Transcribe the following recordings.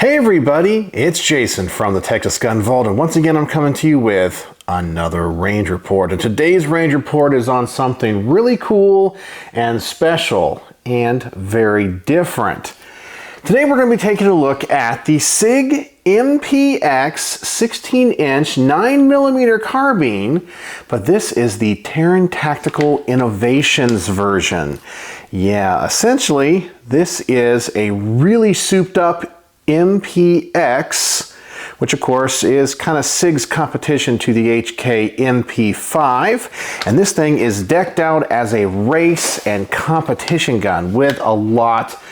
Hey everybody, it's Jason from the Texas Gun Vault, and once again I'm coming to you with another range report. And today's range report is on something really cool and special and very different. Today we're going to be taking a look at the SIG MPX 16-inch 9mm carbine, but this is the Taran Tactical Innovations version. Yeah, essentially this is a really souped up MPX, which of course is kind of SIG's competition to the HK MP5, and this thing is decked out as a race and competition gun with a lot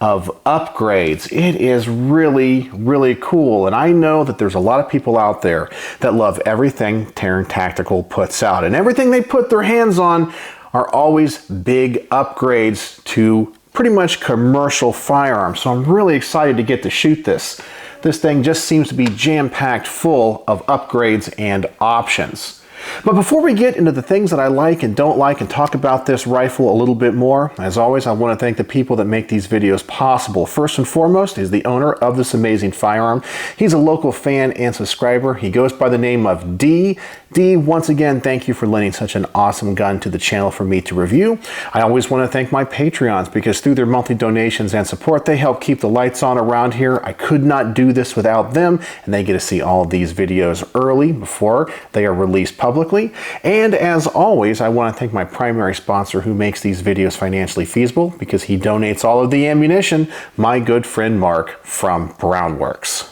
of upgrades. It is really cool, and I know that there's a lot of people out there that love everything Taran Tactical puts out, and everything they put their hands on are always big upgrades to pretty much commercial firearms. So I'm really excited to get to shoot this. This thing just seems to be jam-packed full of upgrades and options. But before we get into the things that I like and don't like and talk about this rifle a little bit more, as always, I want to thank the people that make these videos possible. First and foremost is the owner of this amazing firearm. He's a local fan and subscriber. He goes by the name of D. D, once again, thank you for lending such an awesome gun to the channel for me to review. I always want to thank my Patreons because through their monthly donations and support, they help keep the lights on around here. I could not do this without them, and they get to see all of these videos early before they are released publicly. And as always, I want to thank my primary sponsor who makes these videos financially feasible because he donates all of the ammunition, my good friend Mark from Brownworks.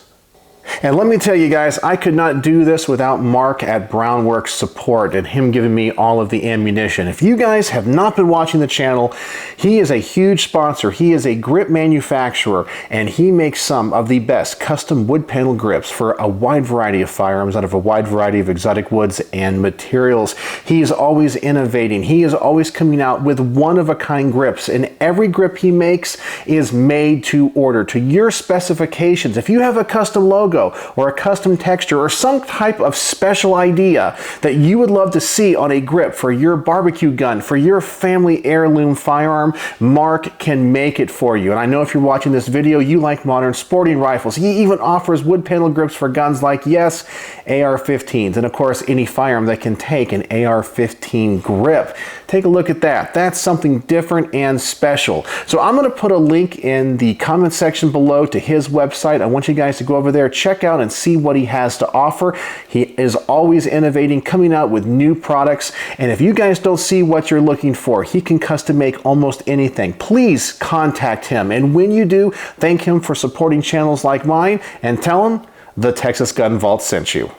And let me tell you guys, I could not do this without Mark at Brownworks support and him giving me all of the ammunition. If you guys have not been watching the channel, he is a huge sponsor. He is a grip manufacturer, and he makes some of the best custom wood panel grips for a wide variety of firearms out of a wide variety of exotic woods and materials. He is always innovating. He is always coming out with one-of-a-kind grips, and every grip he makes is made to order, to your specifications. If you have a custom logo, or a custom texture or some type of special idea that you would love to see on a grip for your barbecue gun, for your family heirloom firearm, Mark can make it for you. And I know if you're watching this video, you like modern sporting rifles. He even offers wood panel grips for guns like, yes, AR-15s, and of course any firearm that can take an AR-15 grip. Take a look at that. That's something different and special. So I'm going to put a link in the comment section below to his website. I want you guys to go over there, check out and see what he has to offer. He is always innovating, coming out with new products. And if you guys don't see what you're looking for, he can custom make almost anything. Please contact him. And when you do, thank him for supporting channels like mine and tell him the Texas Gun Vault sent you.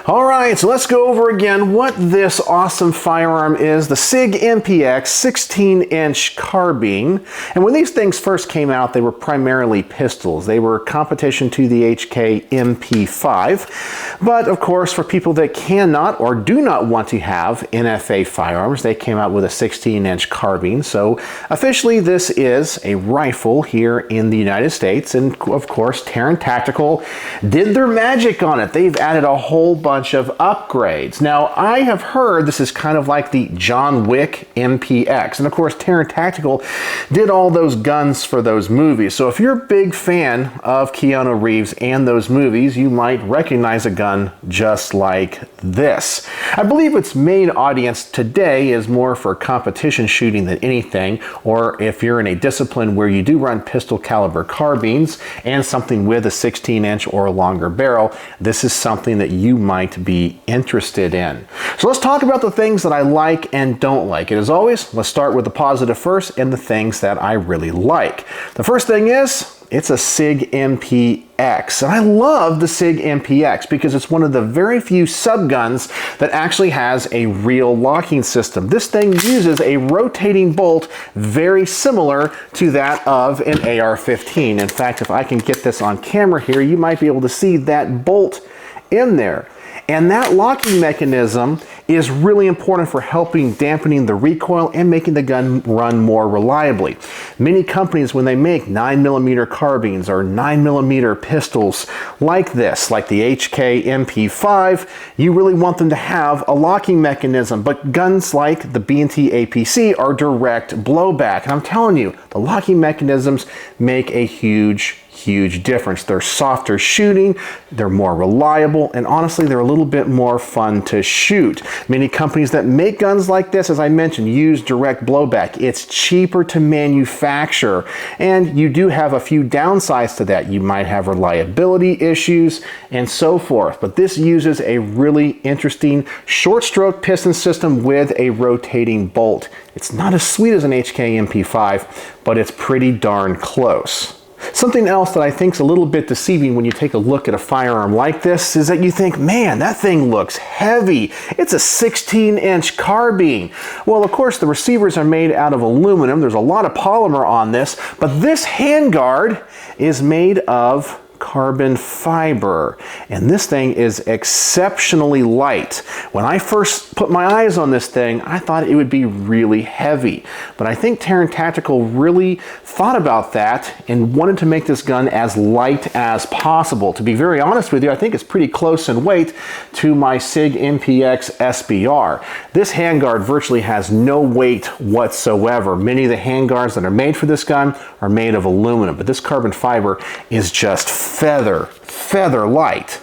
All right, so let's go over again what this awesome firearm is, the SIG MPX 16-inch carbine. And when these things first came out, they were primarily pistols. They were competition to the HK MP5. But of course, for people that cannot or do not want to have NFA firearms, they came out with a 16-inch carbine. So officially, this is a rifle here in the United States. And of course, Taran Tactical did their magic on it. They've added a whole bunch of upgrades. Now, I have heard this is kind of like the John Wick MPX. And of course, Taran Tactical did all those guns for those movies. So if you're a big fan of Keanu Reeves and those movies, you might recognize a gun just like this. I believe its main audience today is more for competition shooting than anything, or if you're in a discipline where you do run pistol caliber carbines and something with a 16-inch or longer barrel, this is something that you might be interested in. So let's talk about the things that I like and don't like. And as always, let's start with the positive first and the things that I really like. The first thing is, it's a SIG MPX. And I love the SIG MPX because it's one of the very few subguns that actually has a real locking system. This thing uses a rotating bolt very similar to that of an AR-15. In fact, if I can get this on camera here, you might be able to see that bolt in there. And that locking mechanism is really important for helping dampening the recoil and making the gun run more reliably. Many companies, when they make 9mm carbines or 9mm pistols like this, like the HK MP5, you really want them to have a locking mechanism. But guns like the B&T APC are direct blowback. And I'm telling you, the locking mechanisms make a huge huge difference. They're softer shooting, they're more reliable, and honestly, they're a little bit more fun to shoot. Many companies that make guns like this, as I mentioned, use direct blowback. It's cheaper to manufacture, and you do have a few downsides to that. You might have reliability issues and so forth, but this uses a really interesting short stroke piston system with a rotating bolt. It's not as sweet as an HK MP5, but it's pretty darn close. Something else that I think is a little bit deceiving when you take a look at a firearm like this is that you think, man, that thing looks heavy. It's a 16-inch carbine. Well, of course, the receivers are made out of aluminum. There's a lot of polymer on this, but this handguard is made of carbon fiber, and this thing is exceptionally light. When I first put my eyes on this thing, I thought it would be really heavy, but I think Taran Tactical really thought about that and wanted to make this gun as light as possible. To be very honest with you, I think it's pretty close in weight to my SIG MPX SBR. This handguard virtually has no weight whatsoever. Many of the handguards that are made for this gun are made of aluminum, but this carbon fiber is just feather light.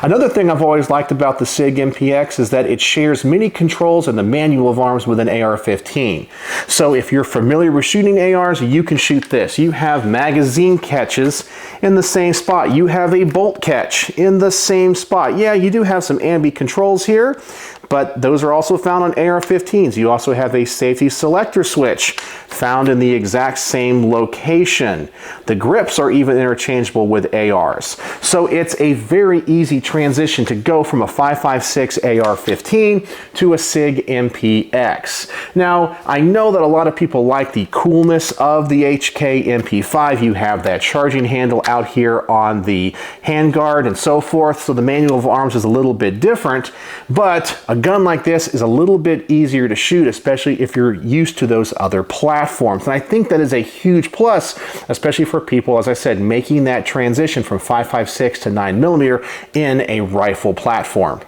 Another thing I've always liked about the SIG MPX is that it shares many controls in the manual of arms with an AR-15. So if you're familiar with shooting ARs, you can shoot this. You have magazine catches in the same spot. You have a bolt catch in the same spot. Yeah, you do have some ambi controls here, but those are also found on AR-15s. You also have a safety selector switch found in the exact same location. The grips are even interchangeable with ARs. So it's a very easy transition to go from a 5.56 AR-15 to a SIG MPX. Now, I know that a lot of people like the coolness of the HK MP5. You have that charging handle out here on the handguard and so forth, so the manual of arms is a little bit different, but a gun like this is a little bit easier to shoot, especially if you're used to those other platforms. And I think that is a huge plus, especially for people, as I said, making that transition from 5.56 to 9mm in a rifle platform.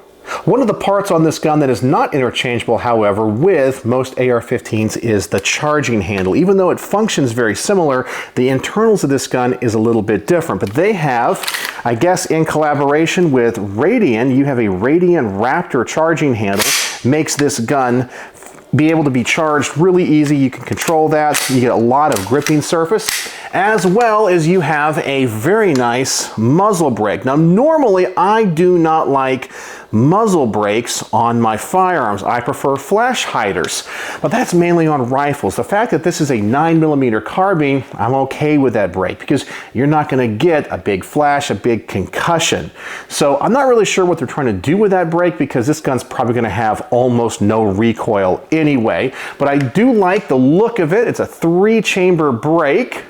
One of the parts on this gun that is not interchangeable, however, with most AR-15s is the charging handle. Even though it functions very similar, the internals of this gun is a little bit different. But they have, I guess in collaboration with Radian, you have a Radian Raptor charging handle, makes this gun be able to be charged really easy. You can control that. You get a lot of gripping surface, as well as you have a very nice muzzle brake. Now, normally I do not like muzzle brakes on my firearms. I prefer flash hiders, but that's mainly on rifles. The fact that this is a 9mm carbine, I'm okay with that brake because you're not going to get a big flash, a big concussion. So I'm not really sure what they're trying to do with that brake because this gun's probably going to have almost no recoil anyway, but I do like the look of it. It's a 3-chamber brake.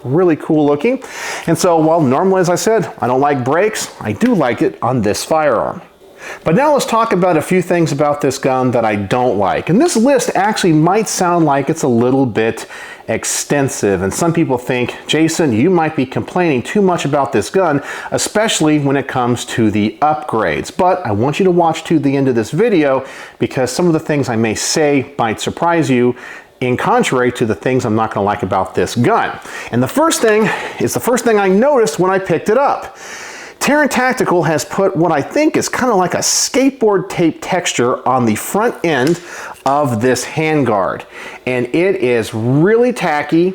Really cool looking. And so while normally, as I said, I don't like brakes, I do like it on this firearm. But now let's talk about a few things about this gun that I don't like. And this list actually might sound like it's a little bit extensive, and some people think, Jason, you might be complaining too much about this gun, especially when it comes to the upgrades. But I want you to watch to the end of this video because some of the things I may say might surprise you, in contrary to the things I'm not going to like about this gun. And the first thing is the first thing I noticed when I picked it up. Taran Tactical has put what I think is kind of like a skateboard tape texture on the front end of this handguard. And it is really tacky,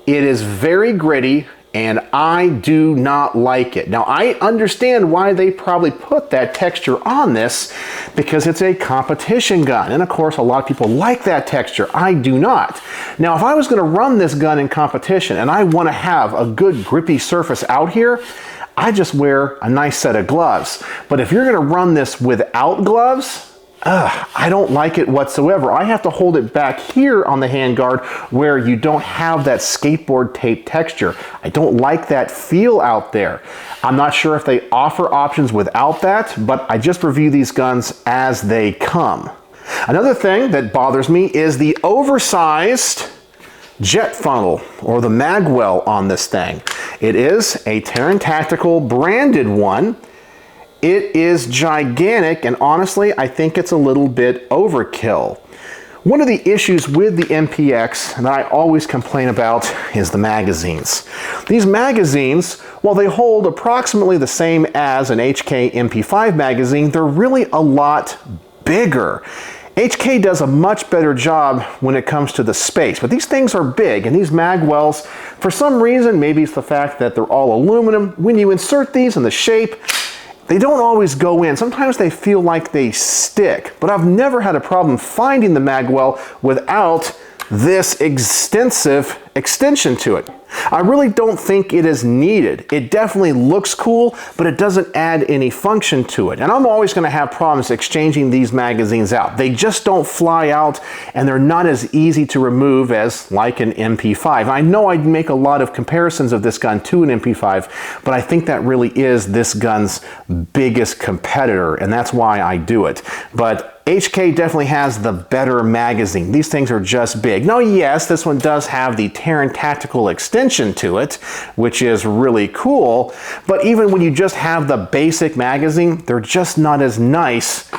it is very gritty, and I do not like it. Now, I understand why they probably put that texture on this, because it's a competition gun. And of course, a lot of people like that texture. I do not. Now, if I was gonna run this gun in competition and I wanna have a good grippy surface out here, I just wear a nice set of gloves. But if you're gonna run this without gloves, I don't like it whatsoever. I have to hold it back here on the handguard where you don't have that skateboard tape texture. I don't like that feel out there. I'm not sure if they offer options without that, but I just review these guns as they come. Another thing that bothers me is the oversized jet funnel or the magwell on this thing. It is a Taran Tactical branded one. It is gigantic, and honestly, I think it's a little bit overkill. One of the issues with the MPX that I always complain about is the magazines. These magazines, while they hold approximately the same as an HK MP5 magazine, they're really a lot bigger. HK does a much better job when it comes to the space, but these things are big, and these mag wells, for some reason, maybe it's the fact that they're all aluminum, when you insert these in the shape, they don't always go in. Sometimes they feel like they stick, but I've never had a problem finding the mag well without this extensive extension to it. I really don't think it is needed. It definitely looks cool, but it doesn't add any function to it. And I'm always going to have problems exchanging these magazines out. They just don't fly out, and they're not as easy to remove as like an MP5. I know I'd make a lot of comparisons of this gun to an MP5, but I think that really is this gun's biggest competitor, and that's why I do it. But HK definitely has the better magazine. These things are just big. Now, yes, this one does have the Taran Tactical extension to it, which is really cool, but even when you just have the basic magazine, they're just not as nice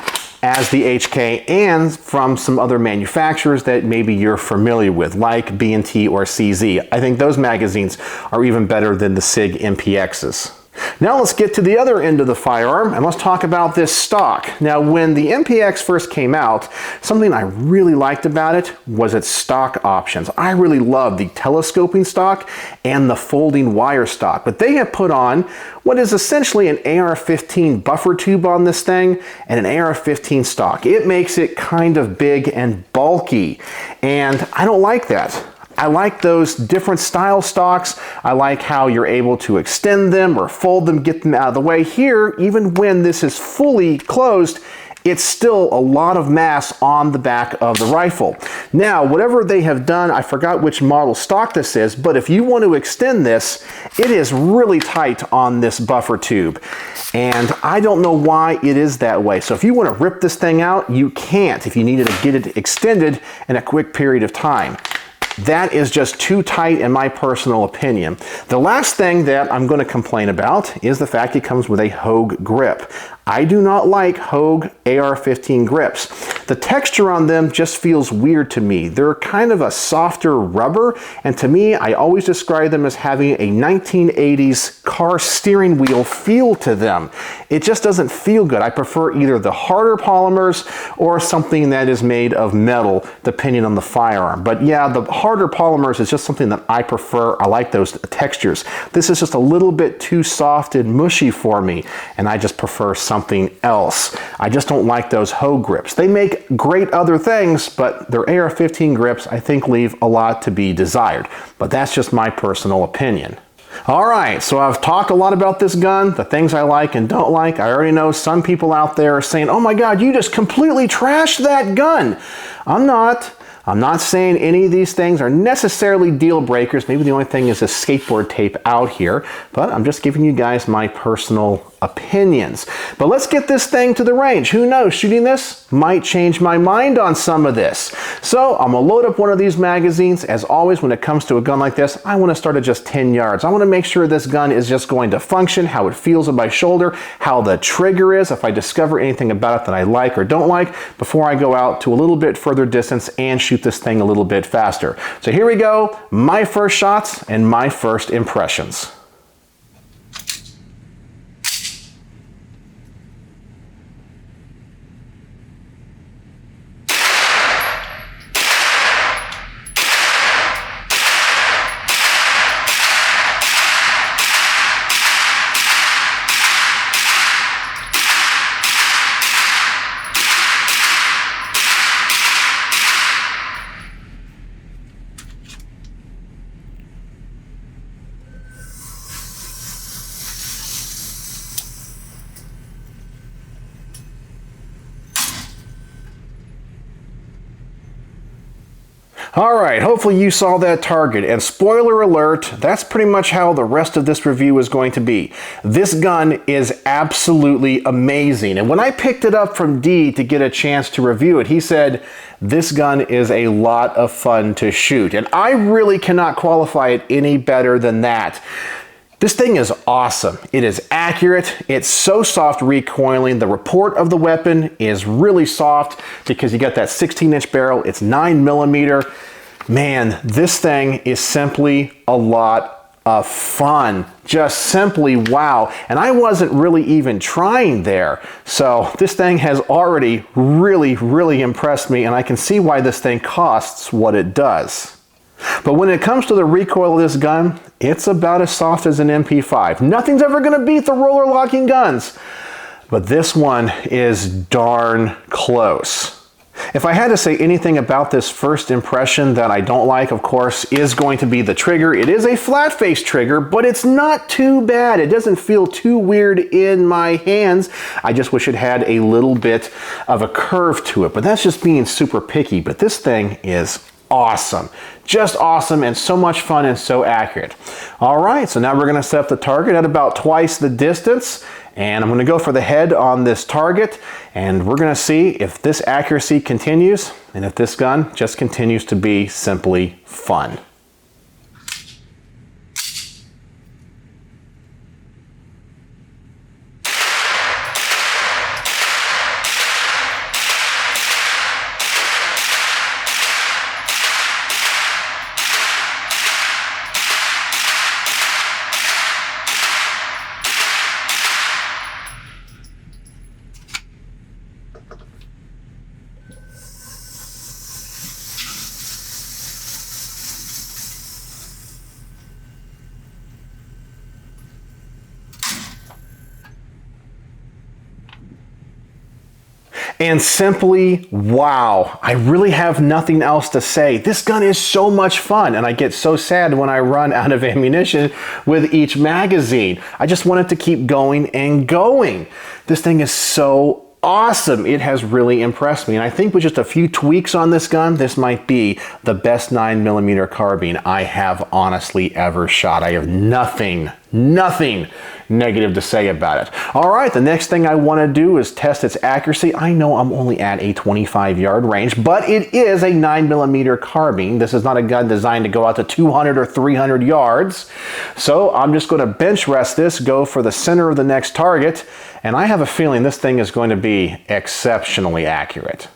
as the HK and from some other manufacturers that maybe you're familiar with, like B&T or CZ. I think those magazines are even better than the SIG MPXs. Now let's get to the other end of the firearm, and let's talk about this stock. Now, when the MPX first came out, something I really liked about it was its stock options. I really love the telescoping stock and the folding wire stock, but they have put on what is essentially an AR-15 buffer tube on this thing and an AR-15 stock. It makes it kind of big and bulky, and I don't like that. I like those different style stocks. I like how you're able to extend them or fold them, get them out of the way. Here, even when this is fully closed, it's still a lot of mass on the back of the rifle. Now, whatever they have done, I forgot which model stock this is, but if you want to extend this, it is really tight on this buffer tube. And I don't know why it is that way. So if you want to rip this thing out, you can't if you needed to get it extended in a quick period of time. That is just too tight in my personal opinion. The last thing that I'm going to complain about is the fact it comes with a Hogue grip. I do not like Hogue AR-15 grips. The texture on them just feels weird to me. They're kind of a softer rubber, and to me, I always describe them as having a 1980s car steering wheel feel to them. It just doesn't feel good. I prefer either the harder polymers or something that is made of metal, depending on the firearm. But yeah, the harder polymers is just something that I prefer. I like those textures. This is just a little bit too soft and mushy for me, and I just prefer something else. I just don't like those Hogue grips. They make great other things, but their AR-15 grips I think leave a lot to be desired. But that's just my personal opinion. Alright, so I've talked a lot about this gun, the things I like and don't like. I already know some people out there are saying, oh my god, you just completely trashed that gun. I'm not saying any of these things are necessarily deal breakers. Maybe the only thing is a skateboard tape out here, but I'm just giving you guys my personal opinions. But let's get this thing to the range. Who knows, shooting this might change my mind on some of this. So I'm gonna load up one of these magazines. As always, when it comes to a gun like this, I want to start at just 10 yards. I want to make sure this gun is just going to function, how it feels on my shoulder, how the trigger is, if I discover anything about it that I like or don't like, before I go out to a little bit further distance and shoot this thing a little bit faster. So here we go, my first shots and my first impressions. Alright, hopefully you saw that target, and spoiler alert, that's pretty much how the rest of this review is going to be. This gun is absolutely amazing, and when I picked it up from D to get a chance to review it, he said, this gun is a lot of fun to shoot, and I really cannot qualify it any better than that. This thing is awesome. It is accurate. It's so soft recoiling. The report of the weapon is really soft because you got that 16-inch barrel. It's 9mm. Man, this thing is simply a lot of fun. Just simply wow. And I wasn't really even trying there. So this thing has already really impressed me, and I can see why this thing costs what it does. But when it comes to the recoil of this gun, it's about as soft as an MP5. Nothing's ever going to beat the roller locking guns, but this one is darn close. If I had to say anything about this first impression that I don't like, of course, is going to be the trigger. It is a flat face trigger, but it's not too bad. It doesn't feel too weird in my hands. I just wish it had a little bit of a curve to it, but that's just being super picky. But this thing is awesome. Just awesome and so much fun and so accurate. All right, so now we're going to set up the target at about twice the distance, and I'm going to go for the head on this target, and we're going to see if this accuracy continues and if this gun just continues to be simply fun. And simply, wow, I really have nothing else to say. This gun is so much fun, and I get so sad when I run out of ammunition with each magazine. I just want it to keep going and going. This thing is so awesome. It has really impressed me, and I think with just a few tweaks on this gun, this might be the best 9mm carbine I have honestly ever shot. I have nothing negative to say about it. All right, the next thing I want to do is test its accuracy. I know I'm only at a 25-yard range, but it is a 9mm carbine. This is not a gun designed to go out to 200 or 300 yards. So I'm just going to bench rest this, go for the center of the next target, and I have a feeling this thing is going to be exceptionally accurate.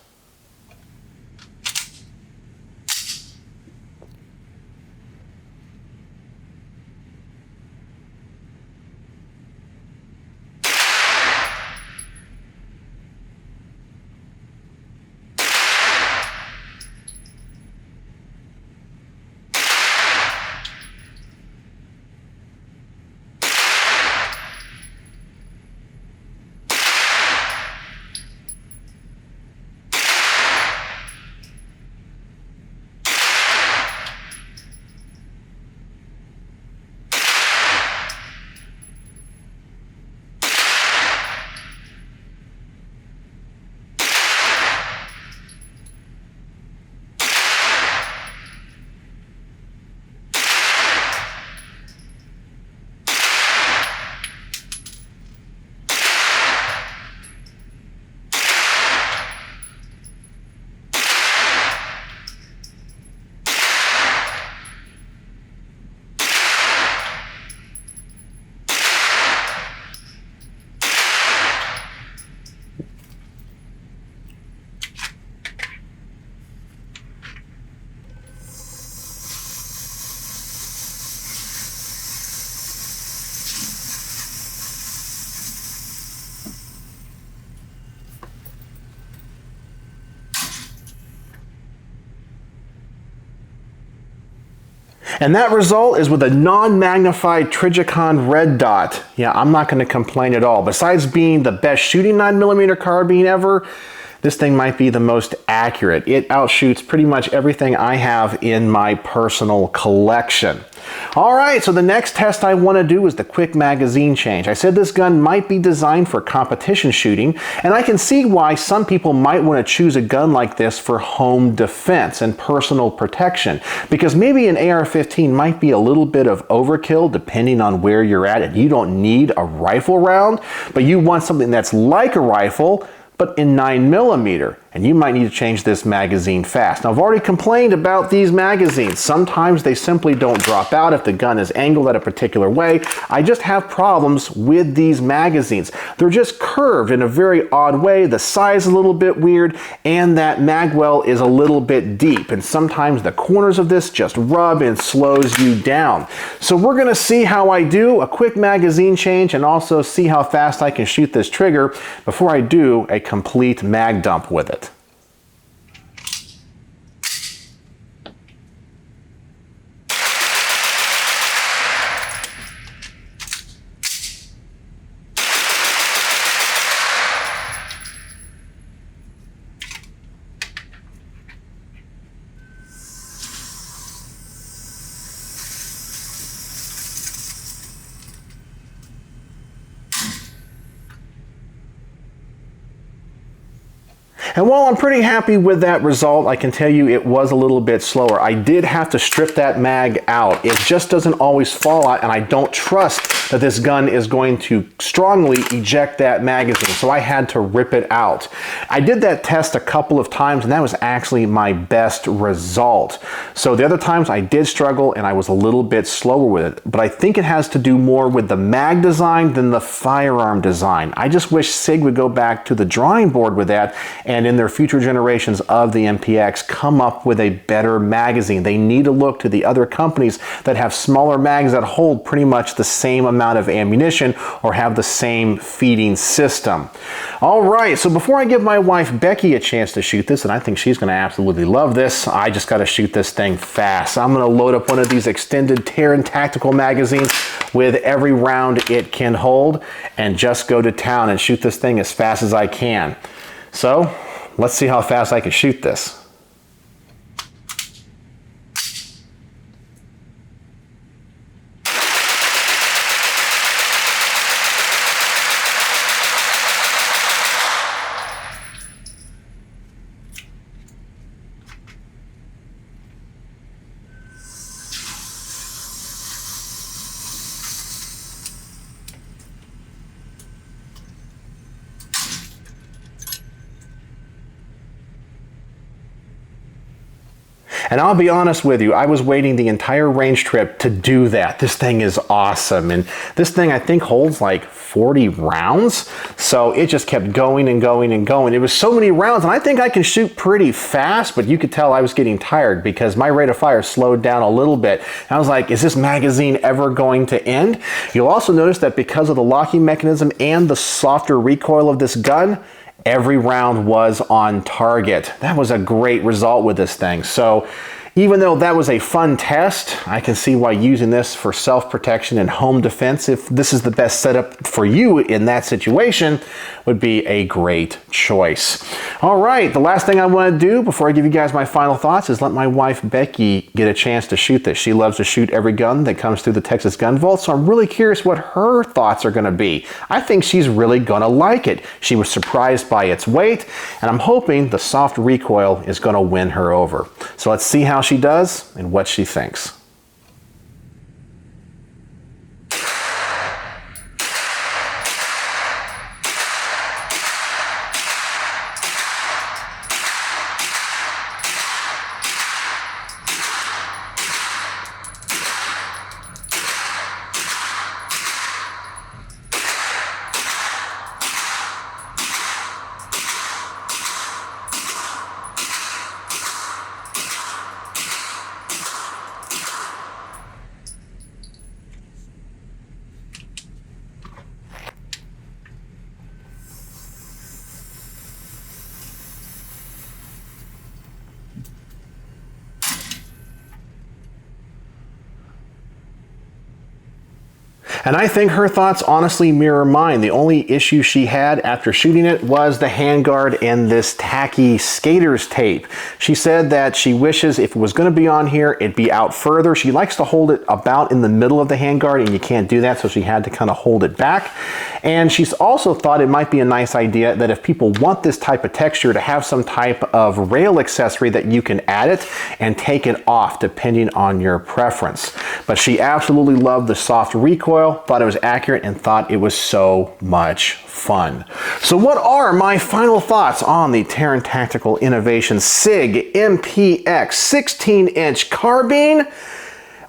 And that result is with a non-magnified Trijicon red dot. Yeah, I'm not going to complain at all. Besides being the best shooting 9mm carbine ever, this thing might be the most accurate. It outshoots pretty much everything I have in my personal collection. All right, so the next test I want to do is the quick magazine change. I said this gun might be designed for competition shooting, and I can see why some people might want to choose a gun like this for home defense and personal protection, because maybe an AR-15 might be a little bit of overkill depending on where you're at, and you don't need a rifle round, but you want something that's like a rifle, but in 9mm. and you might need to change this magazine fast. Now, I've already complained about these magazines. Sometimes they simply don't drop out if the gun is angled at a particular way. I just have problems with these magazines. They're just curved in a very odd way. The size is a little bit weird, and that mag well is a little bit deep, and sometimes the corners of this just rub and slows you down. So we're going to see how I do a quick magazine change and also see how fast I can shoot this trigger before I do a complete mag dump with it. And while I'm pretty happy with that result, I can tell you it was a little bit slower. I did have to strip that mag out. It just doesn't always fall out, and I don't trust that this gun is going to strongly eject that magazine, so I had to rip it out. I did that test a couple of times, and that was actually my best result. So the other times I did struggle, and I was a little bit slower with it, but I think it has to do more with the mag design than the firearm design. I just wish SIG would go back to the drawing board with that, and in their future generations of the MPX come up with a better magazine. They need to look to the other companies that have smaller mags that hold pretty much the same amount of ammunition or have the same feeding system. All right, so before I give my wife Becky a chance to shoot this, and I think she's going to absolutely love this, I just got to shoot this thing fast. I'm going to load up one of these extended Taran Tactical magazines with every round it can hold and just go to town and shoot this thing as fast as I can. So let's see how fast I can shoot this. And I'll be honest with you, I was waiting the entire range trip to do that. This thing is awesome. And this thing I think holds like 40 rounds. So it just kept going and going and going. It was so many rounds, and I think I can shoot pretty fast, but you could tell I was getting tired because my rate of fire slowed down a little bit. And I was like, is this magazine ever going to end? You'll also notice that because of the locking mechanism and the softer recoil of this gun, every round was on target. That was a great result with this thing. So even though that was a fun test, I can see why using this for self-protection and home defense, if this is the best setup for you in that situation, would be a great choice. All right, the last thing I want to do before I give you guys my final thoughts is let my wife Becky get a chance to shoot this. She loves to shoot every gun that comes through the Texas Gun Vault, so I'm really curious what her thoughts are going to be. I think she's really going to like it. She was surprised by its weight, and I'm hoping the soft recoil is going to win her over. So let's see how she does and what she thinks. And I think her thoughts honestly mirror mine. The only issue she had after shooting it was the handguard and this tacky skater's tape. She said that she wishes if it was going to be on here, it'd be out further. She likes to hold it about in the middle of the handguard, and you can't do that, so she had to kind of hold it back. And she's also thought it might be a nice idea that if people want this type of texture, to have some type of rail accessory that you can add it and take it off depending on your preference. But she absolutely loved the soft recoil, thought it was accurate, and thought it was so much fun. So what are my final thoughts on the Taran Tactical Innovations SIG MPX 16-inch carbine?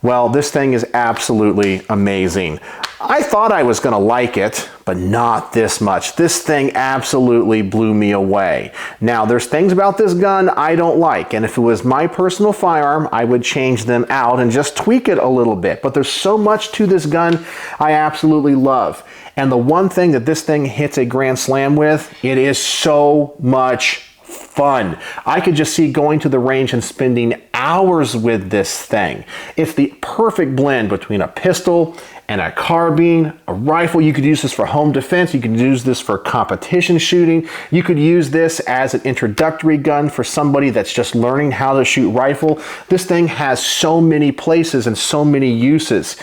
Well, this thing is absolutely amazing. I thought I was gonna like it, but not this much. This thing absolutely blew me away. Now, there's things about this gun I don't like, and if it was my personal firearm, I would change them out and just tweak it a little bit. But there's so much to this gun I absolutely love. And the one thing that this thing hits a grand slam with, it is so much fun. I could just see going to the range and spending hours with this thing. It's the perfect blend between a pistol and a carbine, a rifle. You could use this for home defense. You could use this for competition shooting. You could use this as an introductory gun for somebody that's just learning how to shoot rifle. This thing has so many places and so many uses.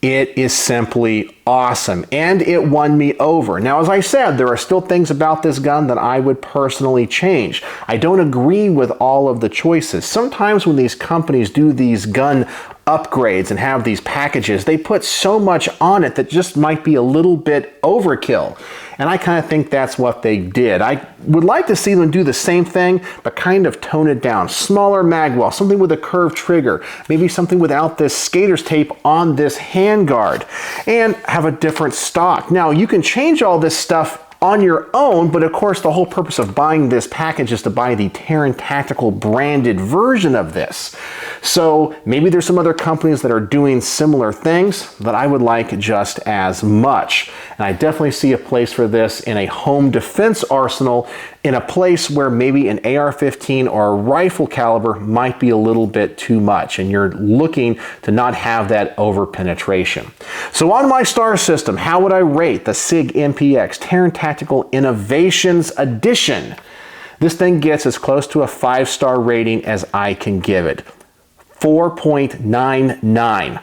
It is simply awesome, and it won me over. Now, as I said, there are still things about this gun that I would personally change. I don't agree with all of the choices. Sometimes when these companies do these gun upgrades and have these packages, they put so much on it that just might be a little bit overkill. And I kind of think that's what they did. I would like to see them do the same thing, but kind of tone it down. Smaller mag well, something with a curved trigger, maybe something without this skater's tape on this handguard, and have a different stock. Now, you can change all this stuff on your own, but of course the whole purpose of buying this package is to buy the Taran Tactical branded version of this. So maybe there's some other companies that are doing similar things that I would like just as much. And I definitely see a place for this in a home defense arsenal, in a place where maybe an AR-15 or a rifle caliber might be a little bit too much, and you're looking to not have that over penetration. So on my star system, how would I rate the SIG MPX Taran Tactical Innovations Edition? This thing gets as close to a 5-star rating as I can give it. 4.99.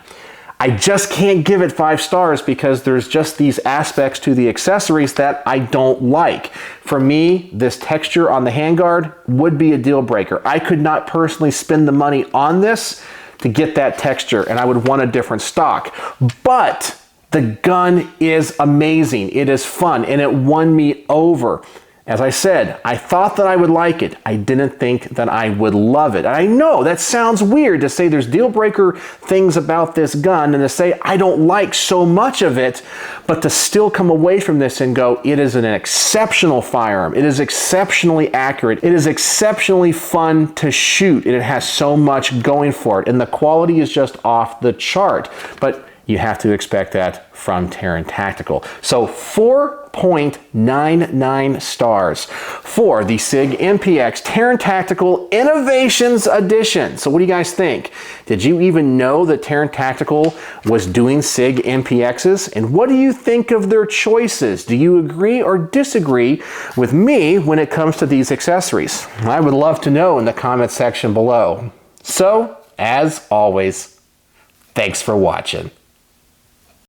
I just can't give it 5 stars because there's just these aspects to the accessories that I don't like. For me, this texture on the handguard would be a deal breaker. I could not personally spend the money on this to get that texture, and I would want a different stock. But the gun is amazing. It is fun, and it won me over. As I said, I thought that I would like it. I didn't think that I would love it. I know that sounds weird to say there's deal breaker things about this gun and to say I don't like so much of it, but to still come away from this and go, it is an exceptional firearm. It is exceptionally accurate. It is exceptionally fun to shoot. It has so much going for it, and the quality is just off the chart. But you have to expect that from Taran Tactical. So 4.99 stars for the SIG MPX Taran Tactical Innovations Edition. So what do you guys think? Did you even know that Taran Tactical was doing SIG MPXs? And what do you think of their choices? Do you agree or disagree with me when it comes to these accessories? I would love to know in the comment section below. So, as always, thanks for watching.